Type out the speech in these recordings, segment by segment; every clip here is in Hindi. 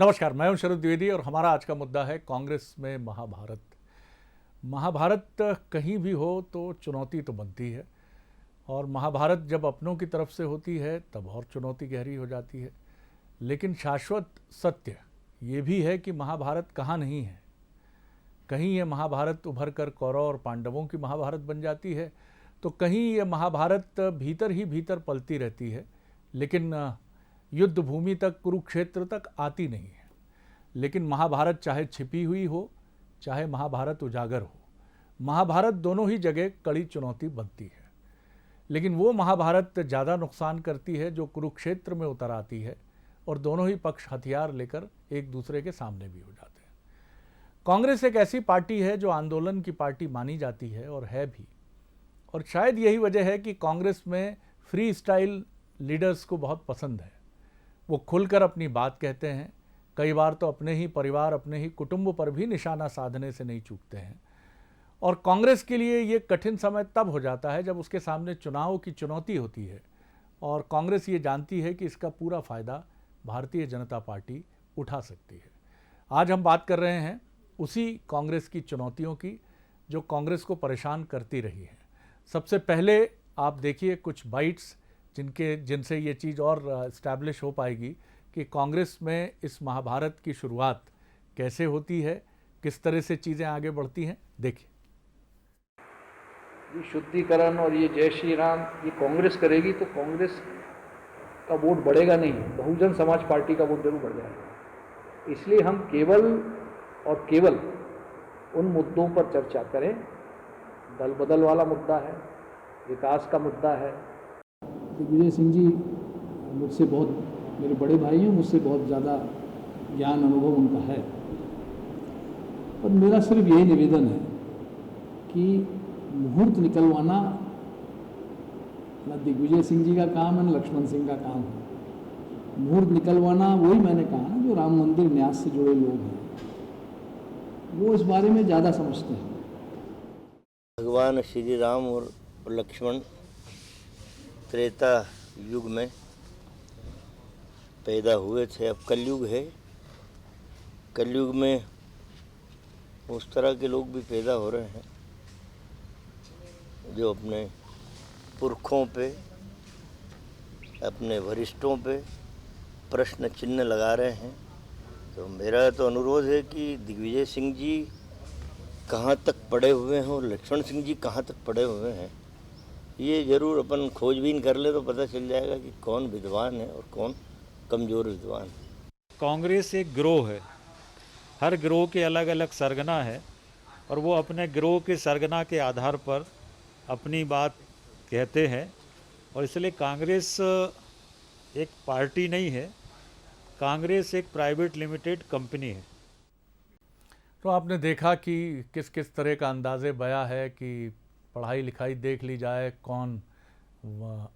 नमस्कार, मैं हूं शरद द्विवेदी और हमारा आज का मुद्दा है कांग्रेस में महाभारत। महाभारत कहीं भी हो तो चुनौती तो बनती है, और महाभारत जब अपनों की तरफ से होती है तब और चुनौती गहरी हो जाती है। लेकिन शाश्वत सत्य ये भी है कि महाभारत कहाँ नहीं है। कहीं ये महाभारत उभर कर कौरव और पांडवों की महाभारत बन जाती है, तो कहीं ये महाभारत भीतर ही भीतर पलती रहती है, लेकिन युद्ध भूमि तक, कुरुक्षेत्र तक आती नहीं है। लेकिन महाभारत चाहे छिपी हुई हो, चाहे महाभारत उजागर हो, महाभारत दोनों ही जगह कड़ी चुनौती बनती है। लेकिन वो महाभारत ज़्यादा नुकसान करती है जो कुरुक्षेत्र में उतर आती है और दोनों ही पक्ष हथियार लेकर एक दूसरे के सामने भी हो जाते हैं। कांग्रेस एक ऐसी पार्टी है जो आंदोलन की पार्टी मानी जाती है और है भी, और शायद यही वजह है कि कांग्रेस में फ्री स्टाइल लीडर्स को बहुत पसंद है। वो खुलकर अपनी बात कहते हैं, कई बार तो अपने ही परिवार, अपने ही कुटुंब पर भी निशाना साधने से नहीं चूकते हैं। और कांग्रेस के लिए ये कठिन समय तब हो जाता है जब उसके सामने चुनाव की चुनौती होती है, और कांग्रेस ये जानती है कि इसका पूरा फ़ायदा भारतीय जनता पार्टी उठा सकती है। आज हम बात कर रहे हैं उसी कांग्रेस की चुनौतियों की जो कांग्रेस को परेशान करती रही है। सबसे पहले आप देखिए कुछ बाइट्स जिनसे ये चीज़ और इस्टेब्लिश हो पाएगी कि कांग्रेस में इस महाभारत की शुरुआत कैसे होती है, किस तरह से चीज़ें आगे बढ़ती हैं। देखिए, ये शुद्धिकरण और ये जय श्री राम ये कांग्रेस करेगी तो कांग्रेस का वोट बढ़ेगा नहीं, बहुजन समाज पार्टी का वोट जरूर बढ़ जाएगा। इसलिए हम केवल और केवल उन मुद्दों पर चर्चा करें। दल बदल वाला मुद्दा है, विकास का मुद्दा है। दिग्विजय सिंह जी मुझसे बहुत, मेरे बड़े भाई हैं, मुझसे बहुत ज़्यादा ज्ञान अनुभव उनका है, और मेरा सिर्फ यही निवेदन है कि मुहूर्त निकलवाना न दिग्विजय सिंह जी का काम है न लक्ष्मण सिंह का काम है। मुहूर्त निकलवाना वही मैंने कहा ना, जो राम मंदिर न्यास से जुड़े लोग हैं वो इस बारे में ज़्यादा समझते हैं। भगवान श्री राम और लक्ष्मण त्रेता युग में पैदा हुए थे। अब कलयुग है, कलयुग में उस तरह के लोग भी पैदा हो रहे हैं जो अपने पुरखों पे, अपने वरिष्ठों पे प्रश्न चिन्ह लगा रहे हैं। तो मेरा तो अनुरोध है कि दिग्विजय सिंह जी कहाँ तक पड़े हुए हैं और लक्ष्मण सिंह जी कहाँ तक पड़े हुए हैं, ये ज़रूर अपन खोजबीन कर ले तो पता चल जाएगा कि कौन विद्वान है और कौन कमज़ोर विद्वान है। कांग्रेस एक गिरोह है, हर गिरोह के अलग अलग सरगना है, और वो अपने गिरोह के सरगना के आधार पर अपनी बात कहते हैं। और इसलिए कांग्रेस एक पार्टी नहीं है, कांग्रेस एक प्राइवेट लिमिटेड कंपनी है। तो आपने देखा कि किस किस तरह का अंदाज़े बया है कि पढ़ाई लिखाई देख ली जाए, कौन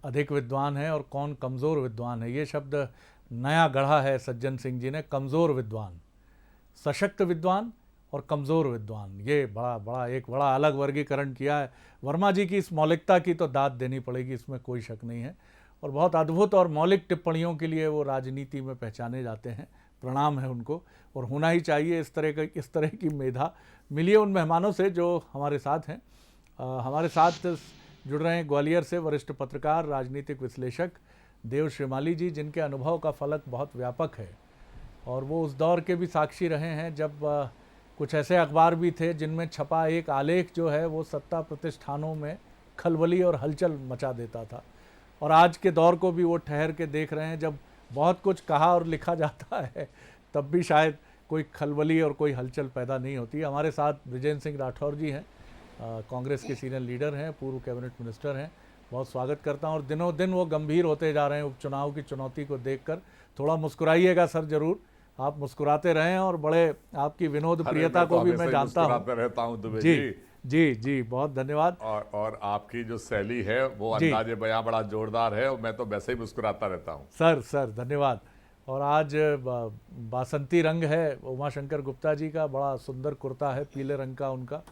अधिक विद्वान है और कौन कमज़ोर विद्वान है। ये शब्द नया गढ़ा है सज्जन सिंह जी ने, कमज़ोर विद्वान, सशक्त विद्वान और कमज़ोर विद्वान, ये एक बड़ा अलग वर्गीकरण किया है। वर्मा जी की इस मौलिकता की तो दाद देनी पड़ेगी, इसमें कोई शक नहीं है, और बहुत अद्भुत और मौलिक टिप्पणियों के लिए वो राजनीति में पहचाने जाते हैं। प्रणाम है उनको, और होना ही चाहिए। इस तरह की मेधा मिली है उन मेहमानों से जो हमारे साथ हैं। हमारे साथ जुड़ रहे हैं ग्वालियर से वरिष्ठ पत्रकार, राजनीतिक विश्लेषक देव श्रीमाली जी, जिनके अनुभव का फलक बहुत व्यापक है, और वो उस दौर के भी साक्षी रहे हैं जब कुछ ऐसे अखबार भी थे जिनमें छपा एक आलेख जो है वो सत्ता प्रतिष्ठानों में खलबली और हलचल मचा देता था। और आज के दौर को भी वो ठहर के देख रहे हैं, जब बहुत कुछ कहा और लिखा जाता है तब भी शायद कोई खलबली और कोई हलचल पैदा नहीं होती। हमारे साथ बृजेंद्र सिंह राठौर जी हैं, कांग्रेस के सीनियर लीडर हैं, पूर्व कैबिनेट मिनिस्टर हैं। बहुत स्वागत करता हूं। और दिनों दिन वो गंभीर होते जा रहे हैं उपचुनाव की चुनौती को देखकर। थोड़ा मुस्कुराइएगा सर, जरूर आप मुस्कुराते रहें, और बड़े आपकी विनोद प्रियता को भी मैं जानता हूँ। रहता हूँ दुबे जी जी जी, बहुत धन्यवाद। और आपकी जो शैली है वो अंदाजे बयां बड़ा जोरदार है, और मैं तो वैसे ही मुस्कुराता रहता हूँ। सर धन्यवाद। और आज बासंती रंग है उमाशंकर गुप्ता जी का, बड़ा सुंदर कुर्ता है पीले रंग का उनका।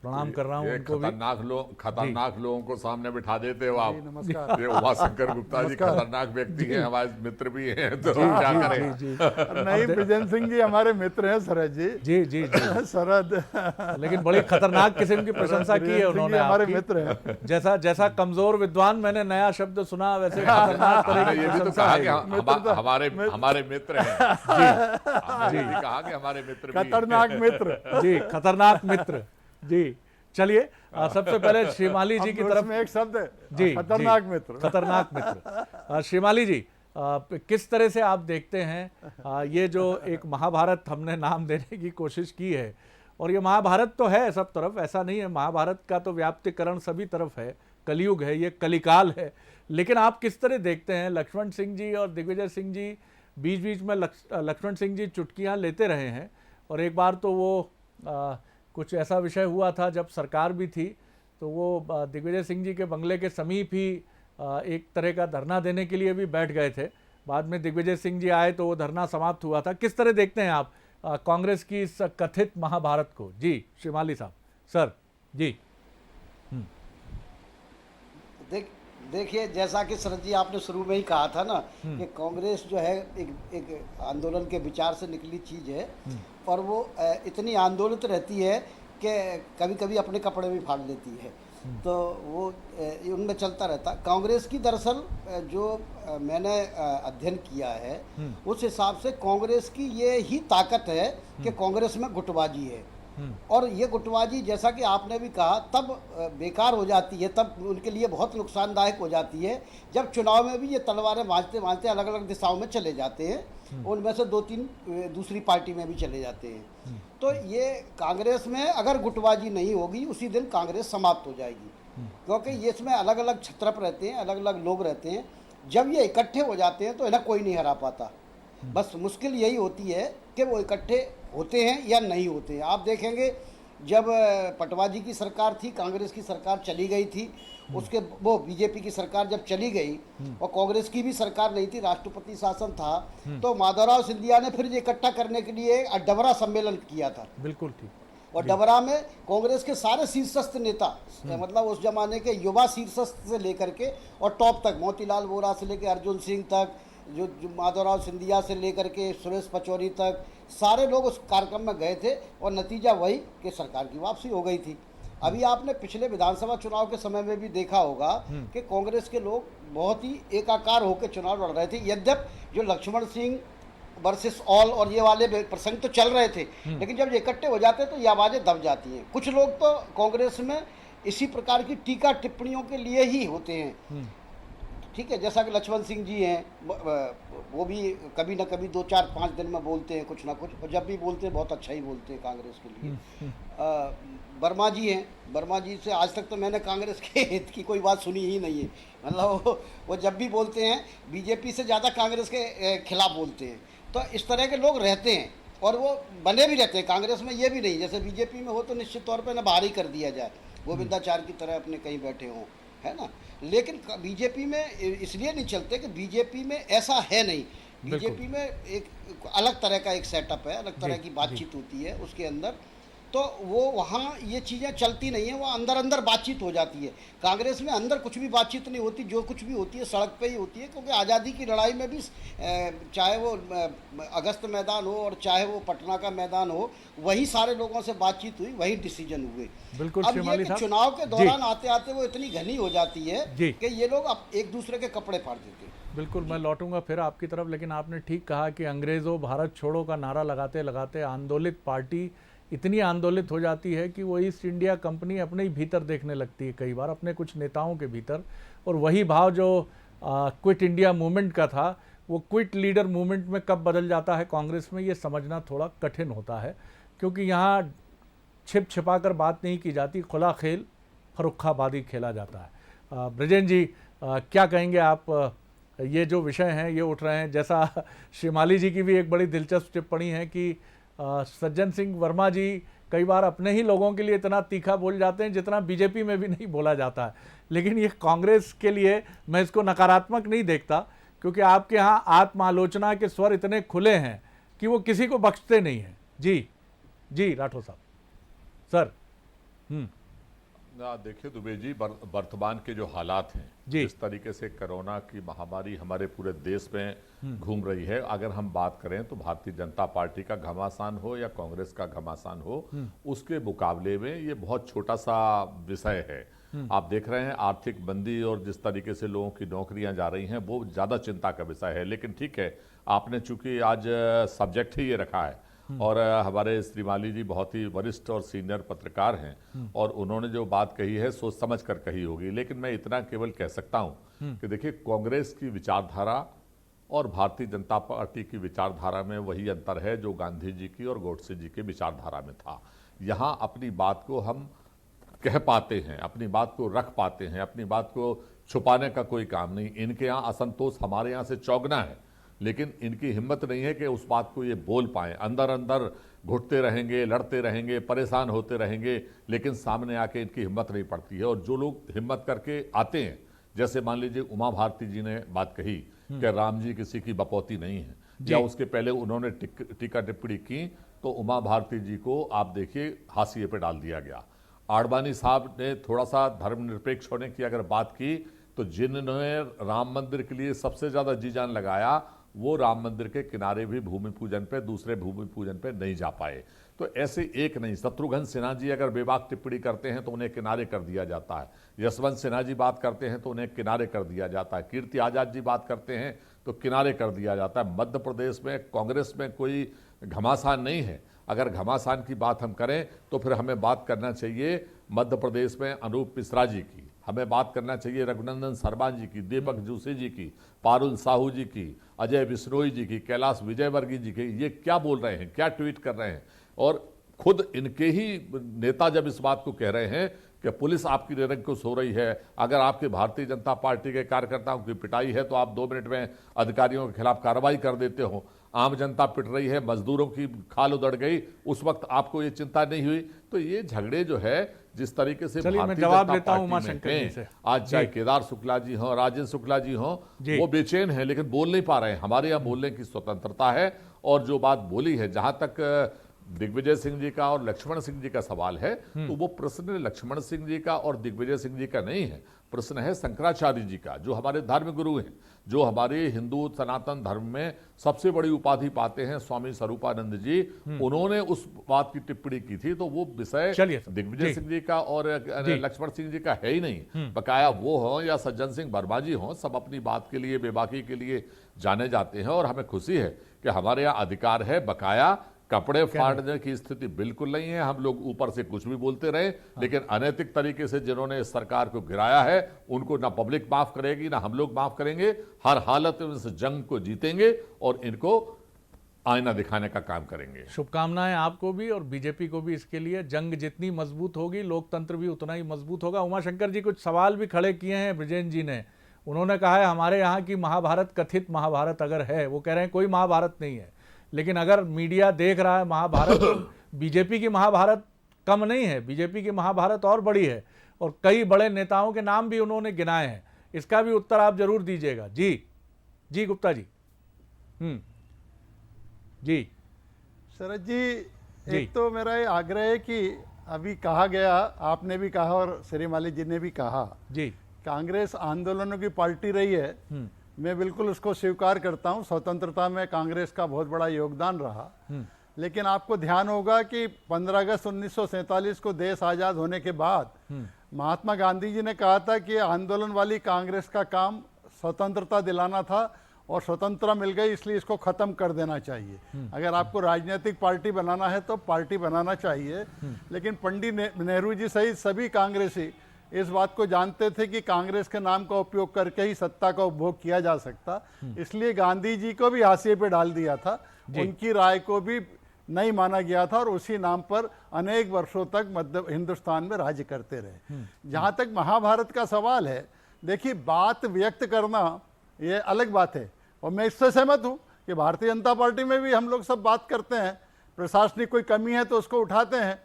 प्रणाम कर रहा हूँ ये उनको भी। खतरनाक लोगों को सामने बिठा देते हो आप। नमस्कार। ये उमाशंकर गुप्ता जी खतरनाक व्यक्ति हैं, हमारे मित्र भी हैं, तो हम क्या करें। जी नहीं, बिजेंद्र सिंह जी हमारे मित्र हैं शरद जी। जी जी जी शरद लेकिन बड़ी खतरनाक किस्म की प्रशंसा की है उन्होंने हमारे आपकी। मित्र हैं। जैसा कमजोर विद्वान मैंने नया शब्द सुना, वैसे खतरनाक तरह हमने की ये भी तो प्रशंसा कहा है कि ये। हमारे मित्र हैं। हमने ये भी कहा कि हमारे मित्र भी हैं। खतरनाक मित्र। जी, खतरनाक मित्र। जी, चलिए सबसे पहले श्रीमाली जी की अब तरफ उसमें एक शब्द है, जी, खतरनाक जी, मित्र। खतरनाक मित्र। श्रीमाली जी, किस तरह से आप देखते हैं ये जो एक महाभारत हमने नाम देने की कोशिश की है, और ये महाभारत तो है सब तरफ, ऐसा नहीं है, महाभारत का तो व्याप्तिकरण सभी तरफ है, कलयुग है, ये कलिकाल है, लेकिन आप किस तरह देखते हैं लक्ष्मण सिंह जी और दिग्विजय सिंह जी, बीच बीच में लक्ष्मण सिंह जी चुटकियां लेते रहे हैं, और एक बार तो वो कुछ ऐसा विषय हुआ था जब सरकार भी थी, तो वो दिग्विजय सिंह जी के बंगले के समीप ही एक तरह का धरना देने के लिए भी बैठ गए थे। बाद में दिग्विजय सिंह जी आए तो वो धरना समाप्त हुआ था। किस तरह देखते हैं आप कांग्रेस की इस कथित महाभारत को? जी श्रीमाली साहब। सर जी। देखिए, जैसा कि शरद जी आपने शुरू में ही कहा था ना कि कांग्रेस जो है एक आंदोलन के विचार से निकली चीज़ है, और वो इतनी आंदोलित रहती है कि कभी कभी अपने कपड़े भी फाड़ लेती है, तो वो उनमें चलता रहता। कांग्रेस की दरअसल जो मैंने अध्ययन किया है उस हिसाब से कांग्रेस की ये ही ताकत है कि कांग्रेस में गुटबाजी है, और ये गुटबाजी जैसा कि आपने भी कहा तब बेकार हो जाती है, तब उनके लिए बहुत नुकसानदायक हो जाती है जब चुनाव में भी ये तलवारें भांजते भांजते अलग अलग दिशाओं में चले जाते हैं, उनमें से 2-3 दूसरी पार्टी में भी चले जाते हैं। तो ये कांग्रेस में अगर गुटबाजी नहीं होगी उसी दिन कांग्रेस समाप्त हो जाएगी, क्योंकि ये इसमें अलग अलग छत्रप रहते हैं, अलग अलग लोग रहते हैं। जब ये इकट्ठे हो जाते हैं तो इन्हें कोई नहीं हरा पाता। बस मुश्किल यही होती है कि वो इकट्ठे होते हैं या नहीं होते हैं। आप देखेंगे जब पटवाजी की सरकार थी, कांग्रेस की सरकार चली गई थी, उसके वो बीजेपी की सरकार जब चली गई और कांग्रेस की भी सरकार नहीं थी, राष्ट्रपति शासन था, तो माधवराव सिंधिया ने फिर इकट्ठा करने के लिए डबरा सम्मेलन किया था। बिल्कुल ठीक। और डबरा में कांग्रेस के सारे शीर्षस्थ नेता, मतलब उस जमाने के युवा शीर्षस्थ से लेकर के और टॉप तक, मोतीलाल वोरा से लेकर अर्जुन सिंह तक, जो माधवराव सिंधिया से लेकर के सुरेश पचौरी तक, सारे लोग उस कार्यक्रम में गए थे, और नतीजा वही कि सरकार की वापसी हो गई थी। अभी आपने पिछले विधानसभा चुनाव के समय में भी देखा होगा कि कांग्रेस के लोग बहुत ही एकाकार होकर चुनाव लड़ रहे थे। यद्यपि जो लक्ष्मण सिंह वर्सेस ऑल और ये वाले प्रसंग तो चल रहे थे, लेकिन जब इकट्ठे हो जाते तो ये आवाज़ें दब जाती हैं। कुछ लोग तो कांग्रेस में इसी प्रकार की टीका टिप्पणियों के लिए ही होते हैं, ठीक है, जैसा कि लक्ष्मण सिंह जी हैं, वो भी कभी ना कभी 2-4-5 दिन में बोलते हैं कुछ ना कुछ, और जब भी बोलते हैं बहुत अच्छा ही बोलते हैं कांग्रेस के लिए। वर्मा जी हैं, वर्मा जी से आज तक तो मैंने कांग्रेस के हित की कोई बात सुनी ही नहीं है, मतलब वो जब भी बोलते हैं बीजेपी से ज़्यादा कांग्रेस के खिलाफ बोलते हैं। तो इस तरह के लोग रहते हैं, और वो बने भी रहते हैं कांग्रेस में। ये भी नहीं जैसे बीजेपी में हो तो निश्चित तौर पर ना बाहर ही कर दिया जाए, गोविंदाचार्य की तरह अपने कहीं बैठे हों, है ना। लेकिन बीजेपी में इसलिए नहीं चलते कि बीजेपी में ऐसा है नहीं। बीजेपी में एक अलग तरह का एक सेटअप है, अलग तरह की बातचीत होती है उसके अंदर, तो वो वहाँ ये चीज़ें चलती नहीं हैं, वो अंदर अंदर बातचीत हो जाती है। कांग्रेस में अंदर कुछ भी बातचीत नहीं होती, जो कुछ भी होती है सड़क पे ही होती है, क्योंकि आज़ादी की लड़ाई में भी चाहे वो अगस्त मैदान हो और चाहे वो पटना का मैदान हो, वही सारे लोगों से बातचीत हुई, वही डिसीजन हुए। बिल्कुल। अब ये कि चुनाव के दौरान आते आते वो इतनी घनी हो जाती है कि ये लोग अब एक दूसरे के कपड़े फाड़ देते हैं। बिल्कुल, मैं लौटूंगा फिर आपकी तरफ, लेकिन आपने ठीक कहा कि अंग्रेज़ों भारत छोड़ो का नारा लगाते लगाते आंदोलित पार्टी इतनी आंदोलित हो जाती है कि वो ईस्ट इंडिया कंपनी अपने ही भीतर देखने लगती है, कई बार अपने कुछ नेताओं के भीतर, और वही भाव जो क्विट इंडिया मूवमेंट का था वो क्विट लीडर मूवमेंट में कब बदल जाता है कांग्रेस में, ये समझना थोड़ा कठिन होता है, क्योंकि यहाँ छिप छिपा कर बात नहीं की जाती, खुला खेल फरुखाबादी खेला जाता है। ब्रजेन जी क्या कहेंगे आप? ये जो विषय हैं ये उठ रहे हैं, जैसा श्रीमाली जी की भी एक बड़ी दिलचस्प टिप्पणी है कि सज्जन सिंह वर्मा जी कई बार अपने ही लोगों के लिए इतना तीखा बोल जाते हैं जितना बीजेपी में भी नहीं बोला जाता है, लेकिन ये कांग्रेस के लिए मैं इसको नकारात्मक नहीं देखता, क्योंकि आपके यहाँ आत्मालोचना के स्वर इतने खुले हैं कि वो किसी को बख्शते नहीं हैं। जी जी राठौर साहब। सर देखिए दुबे जी, वर्तमान के जो हालात हैं, जिस तरीके से कोरोना की महामारी हमारे पूरे देश में घूम रही है, अगर हम बात करें तो भारतीय जनता पार्टी का घमासान हो या कांग्रेस का घमासान हो, उसके मुकाबले में ये बहुत छोटा सा विषय है। आप देख रहे हैं आर्थिक मंदी और जिस तरीके से लोगों की नौकरियां जा रही हैं, वो ज़्यादा चिंता का विषय है। लेकिन ठीक है, आपने चूंकि आज सब्जेक्ट ही ये रखा है और हमारे श्रीमाली जी बहुत ही वरिष्ठ और सीनियर पत्रकार हैं और उन्होंने जो बात कही है सोच समझ कर कही होगी। लेकिन मैं इतना केवल कह सकता हूं कि देखिए, कांग्रेस की विचारधारा और भारतीय जनता पार्टी की विचारधारा में वही अंतर है जो गांधी जी की और गोडसे जी की विचारधारा में था। यहाँ अपनी बात को हम कह पाते हैं, अपनी बात को रख पाते हैं, अपनी बात को छुपाने का कोई काम नहीं। इनके यहाँ असंतोष हमारे यहाँ से चौगना है, लेकिन इनकी हिम्मत नहीं है कि उस बात को ये बोल पाएं। अंदर अंदर घुटते रहेंगे, लड़ते रहेंगे, परेशान होते रहेंगे, लेकिन सामने आके इनकी हिम्मत नहीं पड़ती है। और जो लोग हिम्मत करके आते हैं, जैसे मान लीजिए उमा भारती जी ने बात कही कि राम जी किसी की बपौती नहीं है, या उसके पहले उन्होंने टीका टिप्पणी की तो उमा भारती जी को आप देखिए हाशिए पे डाल दिया गया। आडवाणी साहब ने थोड़ा सा धर्मनिरपेक्ष होने की अगर बात की तो जिन्होंने राम मंदिर के लिए सबसे ज्यादा जी जान लगाया वो राम मंदिर के किनारे भी भूमि पूजन पे, दूसरे भूमि पूजन पे नहीं जा पाए। तो ऐसे एक नहीं, शत्रुघ्न सिन्हा जी अगर बेबाक टिप्पणी करते हैं तो उन्हें किनारे कर दिया जाता है, यशवंत सिन्हा जी बात करते हैं तो उन्हें किनारे कर दिया जाता है, कीर्ति आजाद जी बात करते हैं तो किनारे कर दिया जाता है। मध्य प्रदेश में कांग्रेस में कोई घमासान नहीं है। अगर घमासान की बात हम करें तो फिर हमें बात करना चाहिए मध्य प्रदेश में अनूप मिश्रा जी की, हमें बात करना चाहिए रघुनंदन शर्मा जी की, दीपक जोशी जी की, पारुल साहू जी की, अजय बिश्नोई जी की, कैलाश विजयवर्गीय जी की। ये क्या बोल रहे हैं, क्या ट्वीट कर रहे हैं? और खुद इनके ही नेता जब इस बात को कह रहे हैं कि पुलिस आपकी निरंकुश हो रही है, अगर आपके भारतीय जनता पार्टी के कार्यकर्ताओं की पिटाई है तो आप 2 मिनट में अधिकारियों के खिलाफ कार्रवाई कर देते हो, आम जनता पिट रही है, मजदूरों की खाल उधड़ गई, उस वक्त आपको ये चिंता नहीं हुई। तो ये झगड़े जो है जिस तरीके से भारतीय जनता पार्टी में हैं, आज चाहे केदार शुक्ला जी हों, राजेंद्र शुक्ला जी हों, वो बेचैन है लेकिन बोल नहीं पा रहे हैं। हमारे यहाँ बोलने की स्वतंत्रता है। और जो बात बोली है, जहां तक दिग्विजय सिंह जी का और लक्ष्मण सिंह जी का सवाल है, तो वो प्रश्न लक्ष्मण सिंह जी का और दिग्विजय सिंह जी का नहीं है, प्रश्न है शंकराचार्य जी का, जो हमारे धर्म गुरु हैं, जो हमारे हिंदू सनातन धर्म में सबसे बड़ी उपाधि पाते हैं, स्वामी स्वरूपानंद जी। उन्होंने उस बात की टिप्पणी की थी, तो वो विषय दिग्विजय सिंह जी का और लक्ष्मण सिंह जी का है ही नहीं। बकाया वो हो या सज्जन सिंह वर्मा जी हो, सब अपनी बात के लिए, बेबाकी के लिए जाने जाते हैं। और हमें खुशी है कि हमारे यहाँ अधिकार है, बकाया कपड़े फाड़ने की स्थिति बिल्कुल नहीं है। हम लोग ऊपर से कुछ भी बोलते रहे, लेकिन अनैतिक तरीके से जिन्होंने इस सरकार को गिराया है उनको ना पब्लिक माफ करेगी ना हम लोग माफ करेंगे। हर हालत में इस जंग को जीतेंगे और इनको आईना दिखाने का काम करेंगे। शुभकामनाएं आपको भी और बीजेपी को भी इसके लिए। जंग जितनी मजबूत होगी, लोकतंत्र भी उतना ही मजबूत होगा। उमाशंकर जी कुछ सवाल भी खड़े किए हैं ब्रिजेन जी ने। उन्होंने कहा है हमारे यहाँ की महाभारत, कथित महाभारत अगर है, वो कह रहे हैं कोई महाभारत नहीं है, लेकिन अगर मीडिया देख रहा है महाभारत, तो बीजेपी की महाभारत कम नहीं है, बीजेपी की महाभारत और बड़ी है। और कई बड़े नेताओं के नाम भी उन्होंने गिनाए हैं। इसका भी उत्तर आप जरूर दीजिएगा। जी गुप्ता जी। जी शरद जी, एक तो मेरा ये आग्रह है कि अभी कहा गया, आपने भी कहा और श्रीमाली जी ने भी कहा, जी कांग्रेस आंदोलनों की पार्टी रही है। मैं बिल्कुल उसको स्वीकार करता हूं, स्वतंत्रता में कांग्रेस का बहुत बड़ा योगदान रहा। लेकिन आपको ध्यान होगा कि 15 अगस्त 1947 को देश आज़ाद होने के बाद महात्मा गांधी जी ने कहा था कि आंदोलन वाली कांग्रेस का काम स्वतंत्रता दिलाना था और स्वतंत्रता मिल गई, इसलिए इसको खत्म कर देना चाहिए। अगर आपको राजनीतिक पार्टी बनाना है तो पार्टी बनाना चाहिए। लेकिन पंडित नेहरू जी सहित सभी कांग्रेसी इस बात को जानते थे कि कांग्रेस के नाम का उपयोग करके ही सत्ता का उपभोग किया जा सकता, इसलिए गांधी जी को भी हाशिए पे डाल दिया था, उनकी राय को भी नहीं माना गया था और उसी नाम पर अनेक वर्षों तक मध्य हिंदुस्तान में राज्य करते रहे। जहां तक महाभारत का सवाल है, देखिए बात व्यक्त करना ये अलग बात है और मैं इससे सहमत हूं कि भारतीय जनता पार्टी में भी हम लोग सब बात करते हैं, प्रशासनिक कोई कमी है तो उसको उठाते हैं,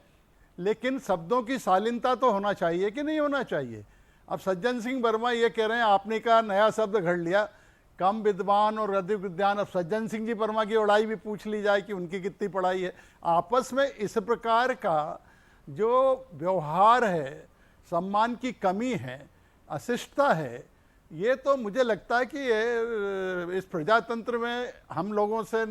लेकिन शब्दों की शालीनता तो होना चाहिए कि नहीं होना चाहिए। अब सज्जन सिंह वर्मा ये कह रहे हैं आपने का नया शब्द घड़ लिया, कम विद्वान और अधिक विद्वान। अब सज्जन सिंह जी वर्मा की पढ़ाई भी पूछ ली जाए कि उनकी कितनी पढ़ाई है। आपस में इस प्रकार का जो व्यवहार है, सम्मान की कमी है, अशिष्टता है, ये तो मुझे लगता है कि ये इस प्रजातंत्र में हम लोगों से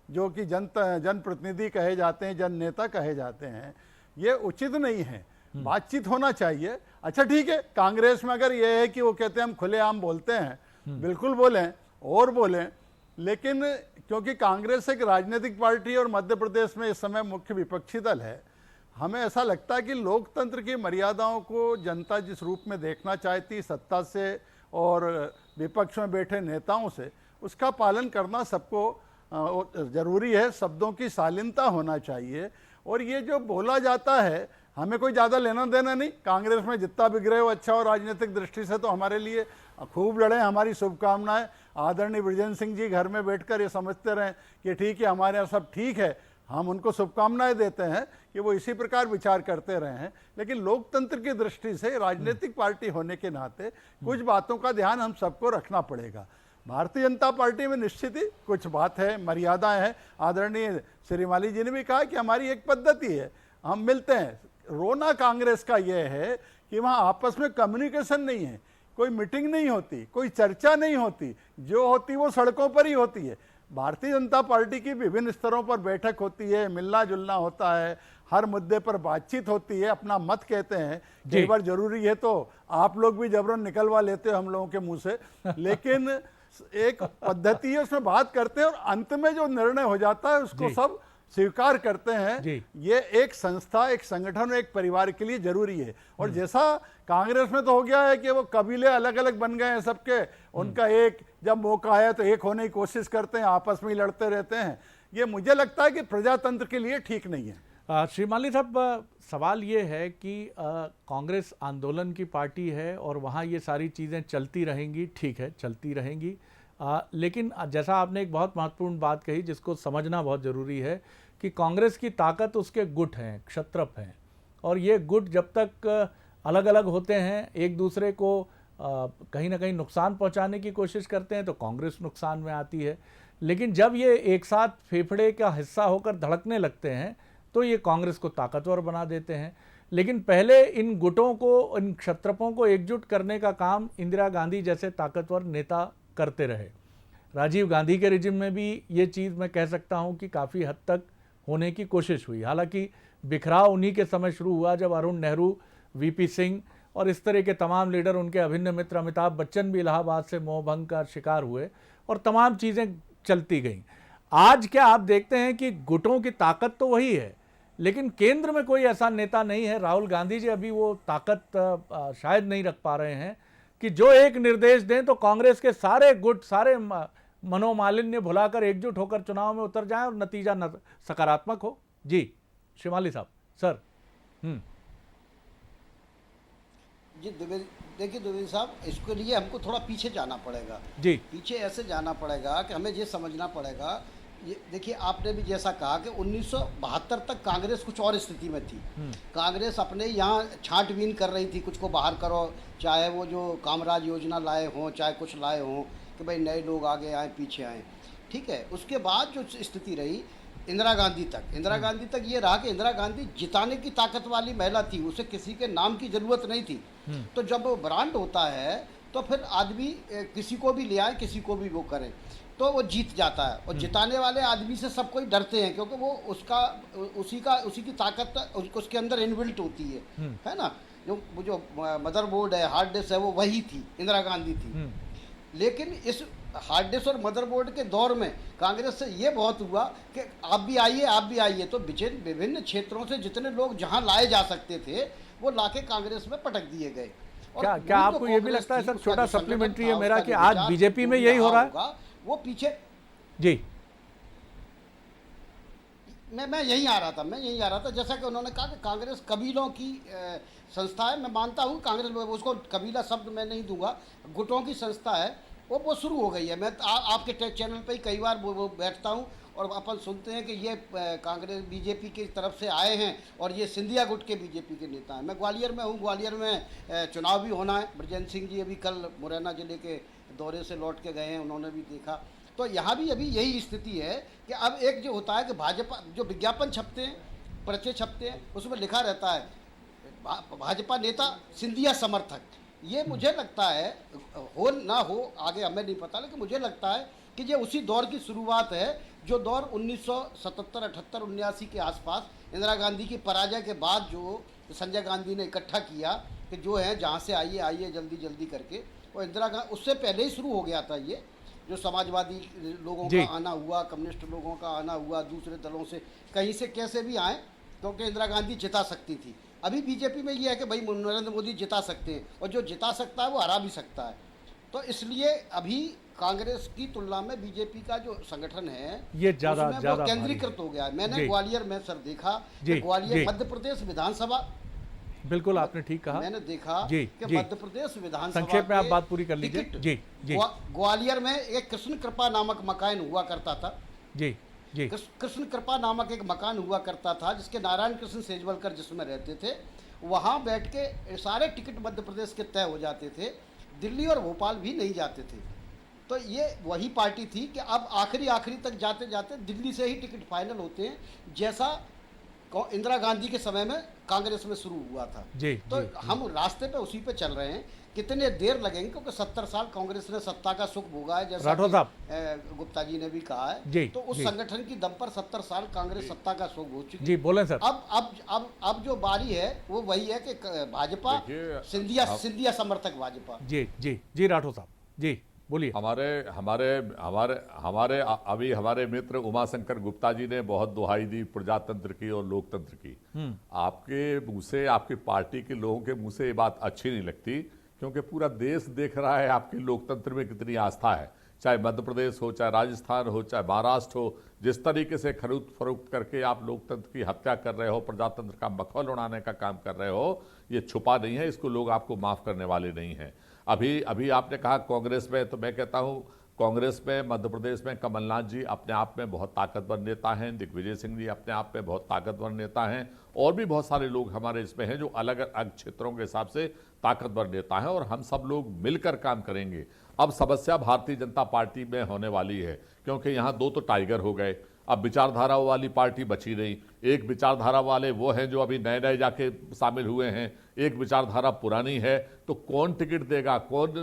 जो कि जनप्रतिनिधि कहे जाते हैं, जन नेता कहे जाते हैं, ये उचित नहीं है। बातचीत होना चाहिए। अच्छा ठीक है, कांग्रेस में अगर ये है कि वो कहते हैं हम खुलेआम बोलते हैं, बिल्कुल बोलें और बोलें, लेकिन क्योंकि कांग्रेस एक राजनीतिक पार्टी और मध्य प्रदेश में इस समय मुख्य विपक्षी दल है, हमें ऐसा लगता है कि लोकतंत्र की मर्यादाओं को जनता जिस रूप में देखना चाहती, सत्ता से और विपक्ष में बैठे नेताओं से, उसका पालन करना सबको जरूरी है। शब्दों की शालीनता होना चाहिए। और ये जो बोला जाता है, हमें कोई ज़्यादा लेना देना नहीं। कांग्रेस में जितना बिगड़े हो अच्छा, और राजनीतिक दृष्टि से तो हमारे लिए खूब लड़े, हमारी शुभकामनाएं। आदरणीय बृजेंद्र सिंह जी घर में बैठकर ये समझते रहें कि ठीक है, हमारे यहाँ सब ठीक है, हम उनको शुभकामनाएं देते हैं कि वो इसी प्रकार विचार करते रहे हैं। लेकिन लोकतंत्र की दृष्टि से, राजनीतिक पार्टी होने के नाते कुछ बातों का ध्यान हम सबको रखना पड़ेगा। भारतीय जनता पार्टी में निश्चित ही कुछ बात है, मर्यादाएं हैं। आदरणीय श्रीमाली जी ने भी कहा कि हमारी एक पद्धति है, हम मिलते हैं। रोना कांग्रेस का यह है कि वहाँ आपस में कम्युनिकेशन नहीं है, कोई मीटिंग नहीं होती, कोई चर्चा नहीं होती, जो होती वो सड़कों पर ही होती है। भारतीय जनता पार्टी की विभिन्न स्तरों पर बैठक होती है, मिलना जुलना होता है, हर मुद्दे पर बातचीत होती है, अपना मत कहते हैं। कई बार जरूरी है तो आप लोग भी जबरन निकलवा लेते हो हम लोगों के मुंह से, लेकिन एक पद्धति है, उसमें बात करते हैं और अंत में जो निर्णय हो जाता है उसको सब स्वीकार करते हैं। ये एक संस्था, एक संगठन, एक परिवार के लिए जरूरी है। और जैसा कांग्रेस में तो हो गया है कि वो कबीले अलग अलग बन गए हैं सबके, उनका एक जब मौका आया तो एक होने की कोशिश करते हैं, आपस में ही लड़ते रहते हैं। ये मुझे लगता है कि प्रजातंत्र के लिए ठीक नहीं है। श्रीमाली साहब, सवाल ये है कि कांग्रेस आंदोलन की पार्टी है और वहाँ ये सारी चीज़ें चलती रहेंगी, ठीक है, चलती रहेंगी। लेकिन जैसा आपने एक बहुत महत्वपूर्ण बात कही जिसको समझना बहुत ज़रूरी है कि कांग्रेस की ताकत उसके गुट हैं, क्षत्रप हैं, और ये गुट जब तक अलग अलग होते हैं, एक दूसरे को कहीं ना कहीं नुकसान पहुंचाने की कोशिश करते हैं तो कांग्रेस नुकसान में आती है। लेकिन जब ये एक साथ फेफड़े का हिस्सा होकर धड़कने लगते हैं तो ये कांग्रेस को ताकतवर बना देते हैं। लेकिन पहले इन गुटों को, इन क्षत्रपों को एकजुट करने का काम इंदिरा गांधी जैसे ताकतवर नेता करते रहे। राजीव गांधी के रिजिम में भी ये चीज़ मैं कह सकता हूँ कि काफ़ी हद तक होने की कोशिश हुई। हालांकि बिखराव उन्हीं के समय शुरू हुआ जब अरुण नेहरू, वीपी सिंह और इस तरह के तमाम लीडर, उनके अभिन्न मित्र अमिताभ बच्चन भी इलाहाबाद से मोहभंग का शिकार हुए और तमाम चीज़ें चलती गईं। आज क्या आप देखते हैं कि गुटों की ताकत तो वही है, लेकिन केंद्र में कोई ऐसा नेता नहीं है, राहुल गांधी जी अभी वो ताकत शायद नहीं रख पा रहे हैं कि जो एक निर्देश दें तो कांग्रेस के सारे गुट, सारे मनोमालिन्य भुलाकर एकजुट होकर चुनाव में उतर जाएं और नतीजा सकारात्मक हो। जी श्रीमाली साहब। सर। जी देखिए द्विवेदी साहब, इसके लिए हमको थोड़ा पीछे जाना पड़ेगा। जी, पीछे ऐसे जाना पड़ेगा कि हमें ये समझना पड़ेगा। ये देखिए, आपने भी जैसा कहा कि 1972 तक कांग्रेस कुछ और स्थिति में थी। कांग्रेस अपने यहाँ छांटबीन कर रही थी, कुछ को बाहर करो, चाहे वो जो कामराज योजना लाए हों, चाहे कुछ लाए हों कि भाई नए लोग आगे आए, पीछे आए, ठीक है। उसके बाद जो स्थिति रही इंदिरा गांधी तक ये रहा कि इंदिरा गांधी जिताने की ताकत वाली महिला थी, उसे किसी के नाम की ज़रूरत नहीं थी। तो जब वो ब्रांड होता है तो फिर आदमी किसी को भी ले आए, किसी को भी वो करे तो वो जीत जाता है। और जिताने वाले आदमी से सब कोई डरते हैं क्योंकि वो उसी की ताकत उसके अंदर इनबिल्ट होती है ना। जो मदरबोर्ड है, हार्ड डिस्क है, वो वही थी, इंदिरा गांधी थी। लेकिन इस हार्ड डिस्क और मदरबोर्ड के दौर में कांग्रेस से ये बहुत हुआ कि आप भी आइए, तो विभिन्न क्षेत्रों से जितने लोग जहां लाए जा सकते थे वो लाके कांग्रेस में पटक दिए गए। क्या आपको ये भी लगता है सर, छोटा सप्लीमेंट्री है मेरा, कि आज बीजेपी में यही हो रहा है? वो पीछे जी मैं यहीं आ रहा था जैसा कि उन्होंने कहा कि कांग्रेस कबीलों की संस्था है। मैं मानता हूँ कांग्रेस, उसको कबीला शब्द मैं नहीं दूंगा, गुटों की संस्था है। वो शुरू हो गई है। मैं आपके चैनल पे ही कई बार वो बैठता हूँ और अपन सुनते हैं कि ये कांग्रेस बीजेपी की तरफ से आए हैं और ये सिंधिया गुट के बीजेपी के नेता हैं। मैं ग्वालियर में हूँ, ग्वालियर में चुनाव भी होना है। बृजेंद्र सिंह जी अभी कल मुरैना जिले के दौरे से लौट के गए हैं, उन्होंने भी देखा। तो यहाँ भी अभी यही स्थिति है कि अब एक जो होता है कि भाजपा जो विज्ञापन छपते हैं पर्चे छपते हैं, उसमें लिखा रहता है भाजपा नेता सिंधिया समर्थक। ये मुझे लगता है, हो ना हो आगे हमें नहीं पता, लेकिन मुझे लगता है कि ये उसी दौर की शुरुआत है जो दौर 1977, 78, 79 के आसपास इंदिरा गांधी की पराजय के बाद जो संजय गांधी ने इकट्ठा किया कि जो है जहाँ से आइए आइए जल्दी जल्दी करके, और इंदिरा गांधी उससे पहले ही शुरू हो गया था। ये जो समाजवादी लोगों का आना हुआ, कम्युनिस्ट लोगों का आना हुआ, दूसरे दलों से कहीं से कैसे भी आए, क्योंकि इंदिरा गांधी जिता सकती थी। अभी बीजेपी में ये है कि भाई नरेंद्र मोदी जिता सकते हैं, और जो जिता सकता है वो हरा भी सकता है। तो इसलिए अभी कांग्रेस की तुलना में बीजेपी का जो संगठन है ये ज्यादा केंद्रीकृत हो गया है। मैंने ग्वालियर में सर देखा कि ग्वालियर मध्य प्रदेश विधानसभा, बिल्कुल आपने ठीक कहा, मैंने देखा कि मध्य प्रदेश विधानसभा, संक्षेप में आप बात पूरी कर लीजिए। जी जी। ग्वालियर में एक कृष्ण कृपा नामक मकान हुआ करता था। जी जी। कृष्ण कृपा नामक एक मकान हुआ करता था जिसके नारायण कृष्ण सेजवलकर जिसमें रहते थे। वहाँ बैठ के सारे टिकट मध्य प्रदेश के तय हो जाते थे, दिल्ली और भोपाल भी नहीं जाते थे। तो ये वही पार्टी थी कि अब आखिरी तक जाते जाते दिल्ली से ही टिकट फाइनल होते हैं, जैसा इंदिरा गांधी के समय में कांग्रेस में शुरू हुआ था। तो हम रास्ते पे उसी पे चल रहे हैं। कितने देर लगेंगे, क्योंकि 70 साल कांग्रेस ने सत्ता का सुख भोगा है, जैसा गुप्ता जी ने भी कहा है। तो उस संगठन की दम पर 70 साल कांग्रेस सत्ता का सुख भोग चुकी है। जी बोले सर। अब जो बारी है वो वही है कि भाजपा सिंधिया समर्थक भाजपा। जी जी जी राठौर साहब जी बोलिए। अभी हमारे मित्र उमाशंकर गुप्ता जी ने बहुत दुहाई दी प्रजातंत्र की और लोकतंत्र की। आपके मुंह से, आपकी पार्टी के लोगों के मुंह से ये बात अच्छी नहीं लगती, क्योंकि पूरा देश देख रहा है आपके लोकतंत्र में कितनी आस्था है। चाहे मध्य प्रदेश हो, चाहे राजस्थान हो, चाहे महाराष्ट्र हो, जिस तरीके से खरीद फरोख्त करके आप लोकतंत्र की हत्या कर रहे हो, प्रजातंत्र का मखौल उड़ाने का काम कर रहे हो, ये छुपा नहीं है। इसको लोग आपको माफ करने वाले नहीं हैं। अभी आपने कहा कांग्रेस में, तो मैं कहता हूं कांग्रेस में मध्य प्रदेश में कमलनाथ जी अपने आप में बहुत ताकतवर नेता हैं, दिग्विजय सिंह जी अपने आप में बहुत ताकतवर नेता हैं, और भी बहुत सारे लोग हमारे इसमें हैं जो अलग अलग क्षेत्रों के हिसाब से ताकतवर नेता हैं, और हम सब लोग मिलकर काम करेंगे। अब समस्या भारतीय जनता पार्टी में होने वाली है, क्योंकि यहाँ दो तो टाइगर हो गए, अब विचारधारा वाली पार्टी बची नहीं। एक विचारधारा वाले वो हैं जो अभी नए नए जाके शामिल हुए हैं, एक विचारधारा पुरानी है। तो कौन टिकट देगा, कौन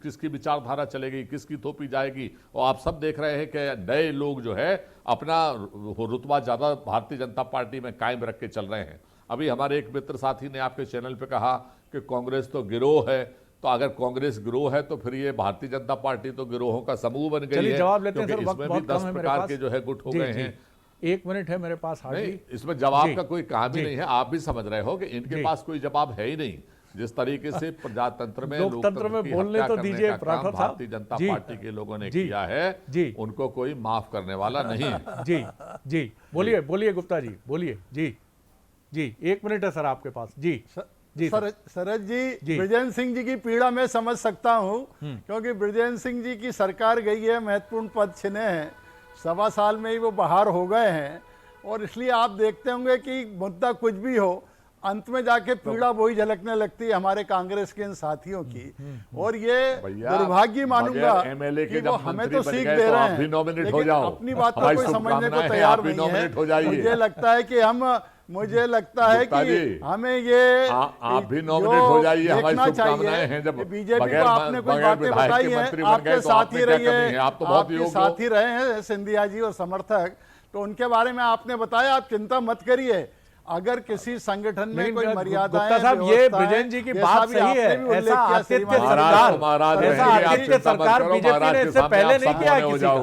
किसकी विचारधारा चलेगी, किसकी थोपी जाएगी, और आप सब देख रहे हैं कि नए लोग जो है अपना रुतबा ज़्यादा भारतीय जनता पार्टी में कायम रख के चल रहे हैं। अभी हमारे एक मित्र साथी ने आपके चैनल पे कहा कि कांग्रेस तो गिरोह है, तो अगर कांग्रेस गिरोह है तो फिर ये भारतीय जनता पार्टी तो गिरोहों का समूह बन गई है। जवाब लेते हैं सर, इसमें भी 10 प्रकार के जो है गुट हो गए हैं। 1 मिनट है मेरे पास। नहीं, इसमें जवाब का कोई काम ही नहीं है। आप भी समझ रहे हो कि इनके पास कोई जवाब है ही नहीं। जिस तरीके से प्रजातंत्र में, लोकतंत्र में बोलने तो दीजिए राठौर साहब, भारतीय जनता पार्टी के लोगों ने किया है, उनको कोई माफ करने वाला नहीं है। जी जी बोलिए गुप्ता जी, बोलिए। जी 1 मिनट है सर आपके पास। जी शरद जी, बृजेंद्र सिंह जी की पीड़ा मैं समझ सकता हूं, क्योंकि बृजेंद्र सिंह जी की सरकार गई है, महत्वपूर्ण पद छिने हैं, 1.25 साल में ही वो बाहर हो गए हैं, और इसलिए आप देखते होंगे कि मुद्दा कुछ भी हो, अंत में जाके पीड़ा वही झलकने लगती है हमारे कांग्रेस के इन साथियों की। और ये दुर्भाग्य मानूंगा कि वो हमें तो सीख दे रहे हैं, लेकिन अपनी बात को कोई समझने को तैयार नहीं है। मुझे लगता है कि हमें ये आप भी नॉमिनेट हो जाइए, हमारी शुभकामनाएं हैं। जब बीजेपी को आपने कुछ बातें बताई हैं, आपके साथी रही है, आपके साथी रहे हैं सिंधिया जी और समर्थक, तो उनके बारे में आपने बताया। आप चिंता मत करिए, अगर किसी संगठन में कोई मर्यादाएं, साहब ये बृजेंद्र जी की बात सही है। ऐसा आतिथ्य सरकार बीजेपी ने इससे पहले नहीं किया किसी का।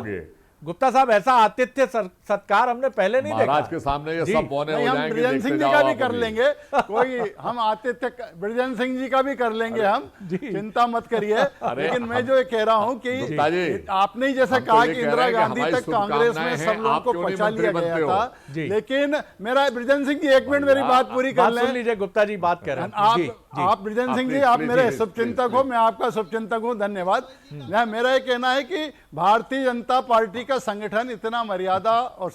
गुप्ता साहब ऐसा आतिथ्य सत्कार हमने पहले नहीं देखा। महाराज के सामने ये सब बोने हो जाएंगे। बृजेंद्र सिंह जी का भी कर लेंगे, कोई हम आतिथ्य बृजेंद्र सिंह जी का भी कर लेंगे हम, चिंता मत करिए। लेकिन मैं जो कह रहा हूँ कि आपने ही जैसा कहा कि इंदिरा गांधी तक कांग्रेस में सब लोगों को पचा लिया गया था, लेकिन मेरा बृजेंद्र सिंह जी 1 मिनट मेरी बात पूरी कर लें। गुप्ता जी बात कर रहे हैं। आप बृजेंद्र सिंह जी, आप मेरे शुभचिंतक हो, मैं आपका शुभचिंतक हूँ, धन्यवाद। मेरा ये कहना है कि भारतीय जनता पार्टी का संगठन इतना मर्यादा और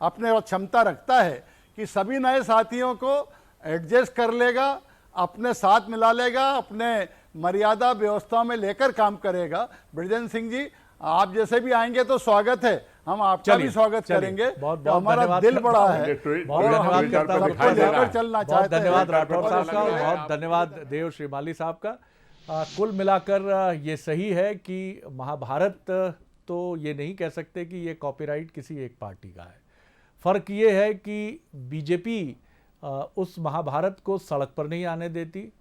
अपने क्षमता रखता है कि सभी नए साथियों को एडजस्ट कर लेगा, अपने साथ मिला लेगा, अपने मर्यादा व्यवस्था में लेकर काम करेगा। बृजेंद्र सिंह जी, आप जैसे भी आएंगे तो स्वागत है, हम आपका भी स्वागत करेंगे। बहुत हमारा दिल बड़ा है, बहुत धन्यवाद करता हूं सबको लेकर चलना चाहते हैं। धन्यवाद राठौर साहब का, बहुत धन्यवाद देव श्रीमाली साहब का। कुल मिलाकर ये सही है कि महाभारत तो ये नहीं कह सकते कि ये कॉपीराइट किसी एक पार्टी का है। फ़र्क ये है कि बीजेपी उस महाभारत को सड़क पर नहीं आने देती,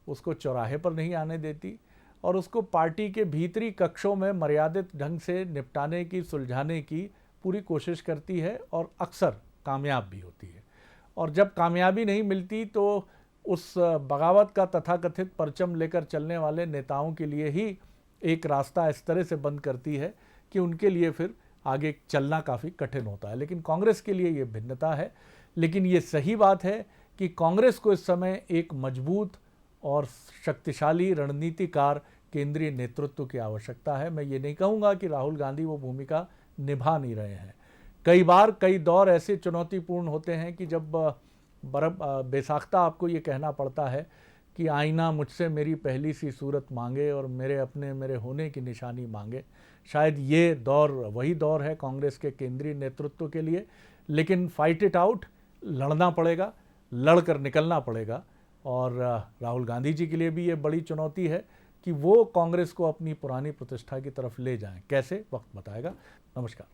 उसको चौराहे पर नहीं आने देती और उसको पार्टी के भीतरी कक्षों में मर्यादित ढंग से निपटाने की, सुलझाने की पूरी कोशिश करती है और अक्सर कामयाब भी होती है। और जब कामयाबी नहीं मिलती तो उस बगावत का तथाकथित परचम लेकर चलने वाले नेताओं के लिए ही एक रास्ता इस तरह से बंद करती है कि उनके लिए फिर आगे चलना काफ़ी कठिन होता है। लेकिन कांग्रेस के लिए ये भिन्नता है। लेकिन ये सही बात है कि कांग्रेस को इस समय एक मजबूत और शक्तिशाली रणनीतिकार केंद्रीय नेतृत्व की आवश्यकता है। मैं ये नहीं कहूँगा कि राहुल गांधी वो भूमिका निभा नहीं रहे हैं। कई बार कई दौर ऐसे चुनौतीपूर्ण होते हैं कि जब बेसाख्ता आपको ये कहना पड़ता है कि आईना मुझसे मेरी पहली सी सूरत मांगे और मेरे होने की निशानी मांगे। शायद ये दौर वही दौर है कांग्रेस के केंद्रीय नेतृत्व के लिए। लेकिन फाइट इट आउट, लड़ना पड़ेगा, लड़कर निकलना पड़ेगा। और राहुल गांधी जी के लिए भी ये बड़ी चुनौती है कि वो कांग्रेस को अपनी पुरानी प्रतिष्ठा की तरफ ले जाएं। कैसे, वक्त बताएगा। नमस्कार।